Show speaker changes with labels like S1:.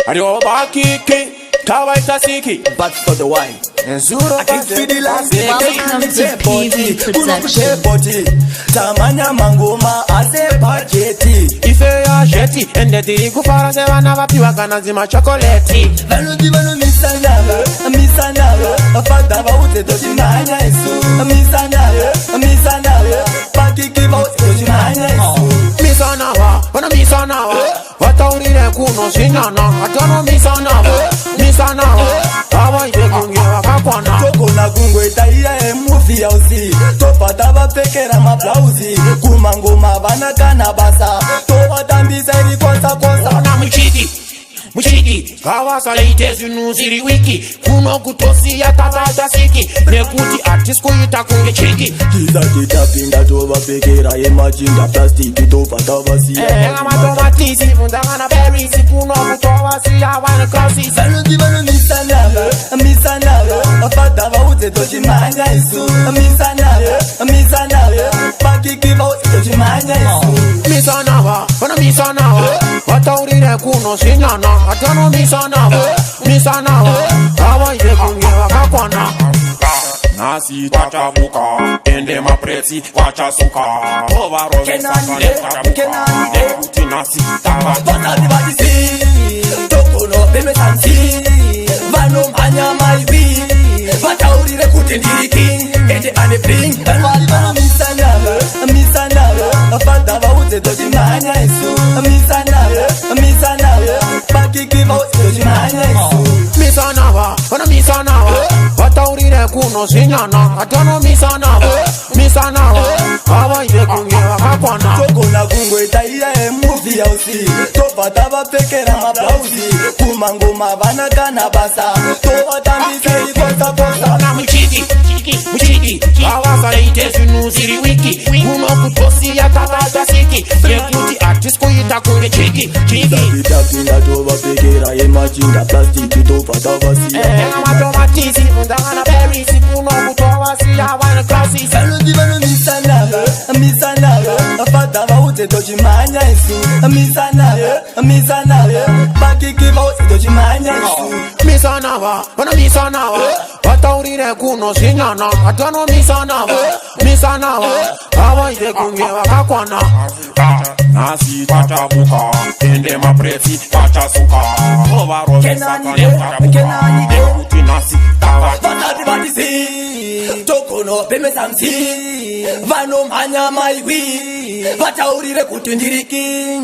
S1: Adio bakiki, kawaita siki,
S2: but for the wine.
S1: Zuro
S2: I can feel the last
S3: Welcome to PV Production.
S2: Tamanya mangoma ase budgeti.
S1: Ife ya jeti, ende dirigu para se wana wapiwa kanazima chokoleti.
S2: Vano misanawe, afada ba ute toji manya isu. Misanawe, pakiki ba ute toji manya isu.
S1: Misanawa, wataurire kuno sinana, atano misanawa, awa ite kungewa kakwana.
S2: Toko na gungwe taia movie ya usi. Topa daba pekera mablauzi. Kumangoma banakana basa. Topa tambisa ili konsa.
S1: Na Muchiki, kawasa leite zinuziri wiki. Kuno kutosi ya tata siki. Nekuti artist kuita kunge chiki.
S2: Kiza kitapinda toba pekera imagine plastiki topa daba siya.
S1: Nga matomatizi, fundangana berries. Kuno kutowa siya wana crosses.
S2: Vano misanawe, afada ba ute toji manya isu. Misanawe, pakiki ba ute toji manya isu.
S1: Misanawa, wataurire kuno sinana, atano misanawa, awa ite kungewa kakwana. Nasi tachavuka, ende maprezi wachasuka. Ovaro nekuti nasi tava.
S2: Vazadi badisi, toko no beme sansi. Vano manya maibi, vataurire kutendiriki. Ende ane bling, vano misanawe, afada ba ute toji manya isu. Misanawe, pakiki ba ute toji manya isu.
S1: Misanawa, wataurire kuno sinyana, atano misanawa, awa ite kungewa kakwana.
S2: Toko na gungwe taia movie ya usi. Topa daba pekera mablauzi. Kumangoma banakana basa. Topa tambisa ili konsa.
S1: Na Muchiki, kawasa leite zinuziri wiki. Kuno kutosi ya tata siki. Nekuti artist kuita kunge chiki.
S2: Kitapinda toba pekera imagine plastiki topa daba siya.
S1: Nga matomatizi, fundangana berries. Kuno kutowa siya wana crosses.
S2: Vano misanawe, afada ba ute toji manya isu. Misanawe, pakiki ba ute toji manya isu.
S1: Misanawa, wataurire kuno sinyana, atano misanawa, awa ite kungewa kakwana. Nasi tachavuka, ende maprezi wachasuka. Ovaro nekuti nasi tava.
S2: Vazadi badisi, toko no beme sansi. Vano manya maiwi, vataurire kutendiriki.